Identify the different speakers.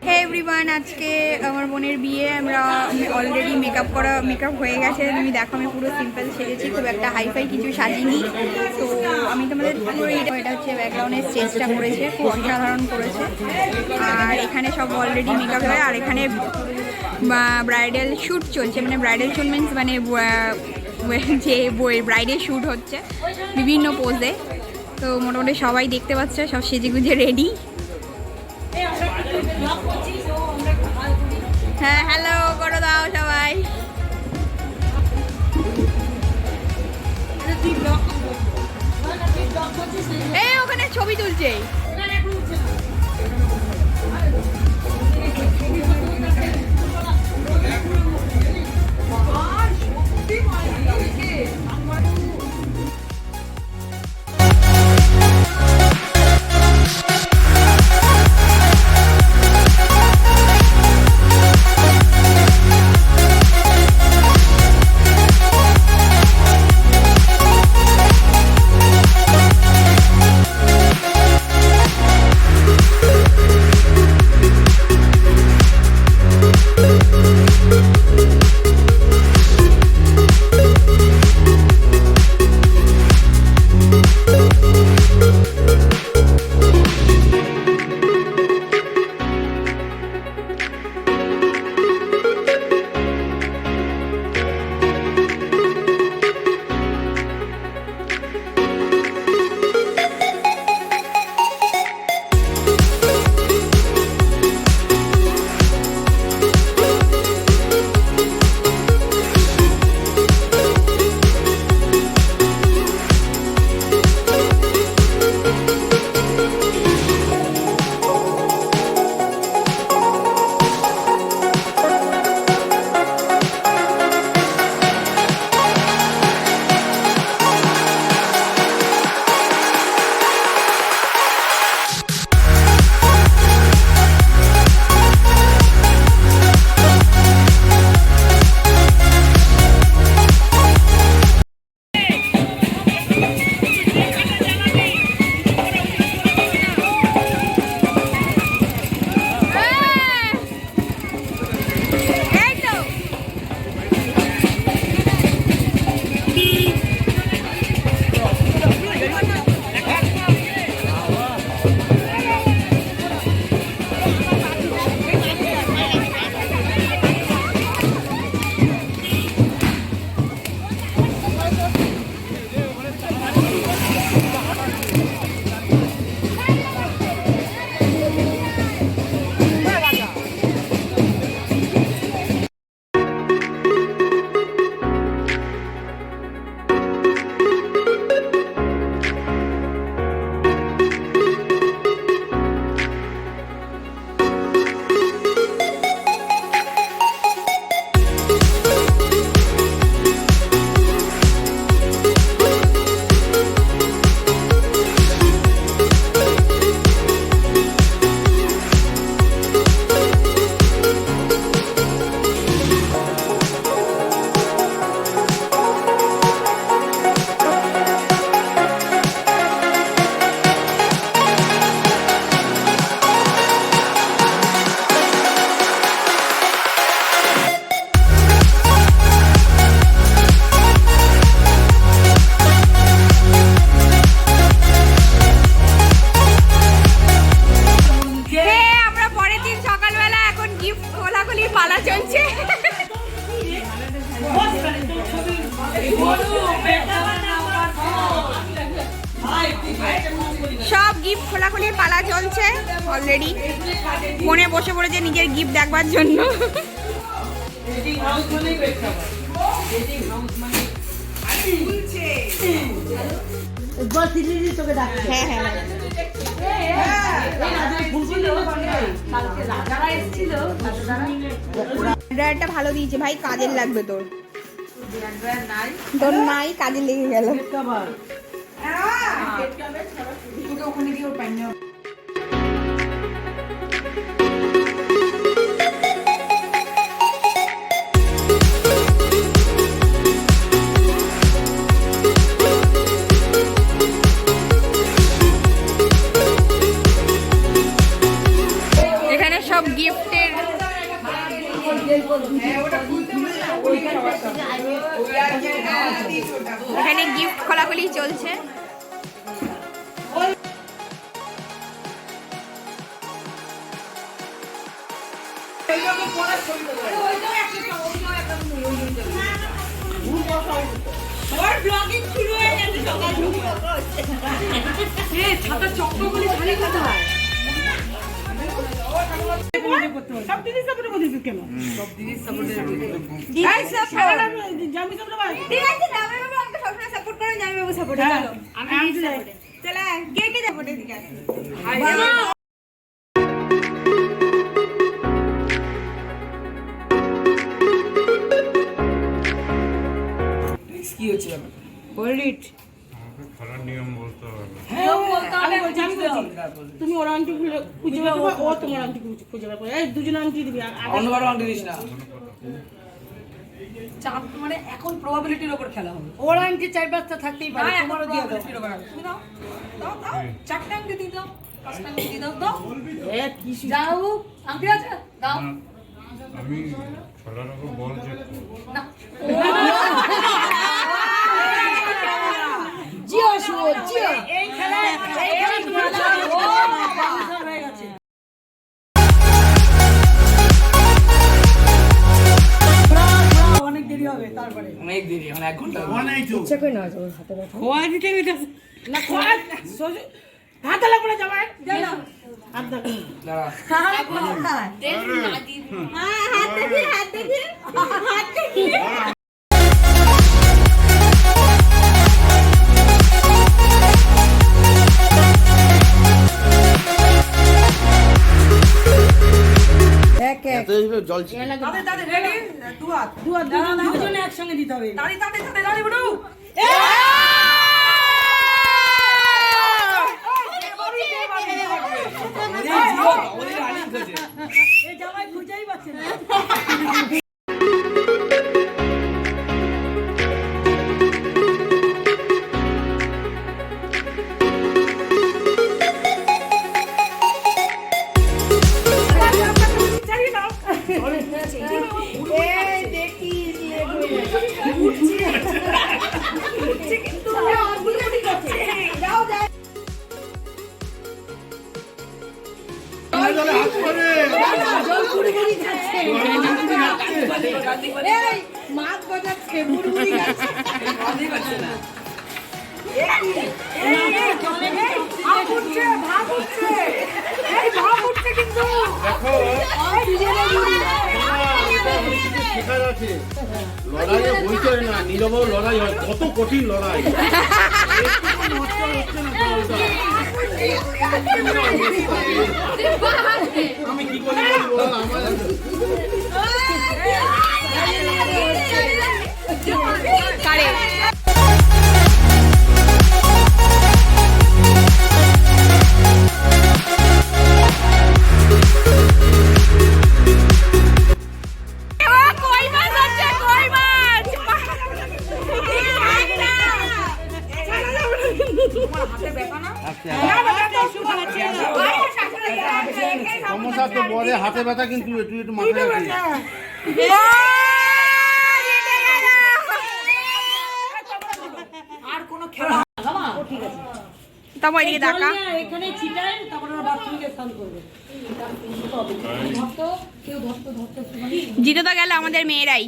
Speaker 1: হে everyone, আজকে আমার বোনের বিয়ে। আমরা অলরেডি মেকআপ হয়ে গেছে। তুমি দেখো, আমি পুরো সিম্পল সেজেছি, খুব একটা হাইফাই কিছু সাজিনি। তো আমি তোমাদের পুরো এটা হচ্ছে ব্যাকগ্রাউন্ডের স্টেজটা করেছে, খুব অসাধারণ করেছে। আর এখানে সব অলরেডি মেকআপ হয়। আর এখানে ব্রাইডাল শ্যুট চলছে, মানে ব্রাইডাল শ্যুট মিনস মানে যে ব্রাইডের শ্যুট হচ্ছে বিভিন্ন পোজে। তো মোটামুটি সবাই দেখতে পাচ্ছে, সব সেজে গুজে রেডি। হ্যাঁ, হ্যালো করে দাও সবাই। এই ওখানে ছবি তুলছে। সব গিফট খোলাখুলির পালা চলছে অলরেডি। ফোনে বসে পড়েছে নিজের গিফট দেখবার জন্য। হ্যাঁ হ্যাঁ, ড্রায়ারটা ভালো দিয়েছে ভাই, কাজের লাগবে তোর। তোর নাই, কাজে লেগে গেল। এখানে সব গিফট এখানে গিফট খোলাখুলি চলছে।
Speaker 2: ছাতা চক্রগুলি খালি কোথায়? সব দিদির সাপোর্টে বলছিস কেন? সব দিদির সাপোর্টে ঠিক আছে, জামি সাপোর্টে ঠিক আছে, জামি বাবু আমাকে সবসময় সাপোর্ট করে, জামি বাবু সাপোর্টে চলো আমি সাপোর্টে চলে কে কে সাপোর্টে দিকে কি হচ্ছে বলিট
Speaker 3: খারাপ নিয়ম বলতে হবে।
Speaker 2: তুমি ওর আন্টি খুঁজে বের করবে, ও তোমার আন্টি খুঁজে বের করবে, এই দুজন আন্টি দিবি, অন্যবার আন্টি দিস না। চাপ মানে এখন প্রবাবিলিটির উপর খেলা হবে। ওর আন্টি 4-5টা থাকতেই পারে, তোমারও দিয়ে দাও। তুমি দাও দাও দাও, চারটা আন্টি দিয়ে দাও, পাঁচটা আন্টি দিয়ে দাও, দাও এ কি যাও আন্টি আছে দাও।
Speaker 3: আমি খেলার উপর বল চেক
Speaker 2: না
Speaker 4: জিও শুও জিও
Speaker 2: এই খেলা হয়ে গেছে। অনেক দেরি হবে, তারপরে অনেক দেরি, এখন 1 ঘন্টা
Speaker 4: ইচ্ছা করে না ওর হাতে ব্যথা
Speaker 2: খোয়া দিতে গেছে না, খোয়া হাতে লাগবে না, জামাই যাও না হাত দেখো দাঁড়া দেখ না দি হ্যাঁ হাত দেখি হাত দেখি হাত দেখি।
Speaker 4: জল
Speaker 2: তাদের রেডি দুয়াত দুয়াত দুজনে একসঙ্গে দিতে হবে। দাঁড়ি দাঁড়ি দাঁড়ি দাঁড়ি বড় এই জামাই খুঁজেই পাচ্ছে না। মাছ বাজাচ্ছে মুড়মুড়ি খাচ্ছে কিন্তু
Speaker 5: শেখার আছে, লড়াইয়ে বইতে না, নীরব লড়াই হয়, কত কঠিন লড়াই। আমি কি করি আমার সমস্যা তো বলে হাতে ব্যথা, কিন্তু একটু একটু মাথায় রাখি।
Speaker 2: আর কোনো খেলা ঠিক আছে
Speaker 1: তারপর এদিকে দেখা
Speaker 2: এখানে ছিটাই, তারপর ওরা বাথরুমে স্নান করবে। ধরতো কেউ ধরতো
Speaker 1: জিতে তো গেল আমাদের মেয়েরাই।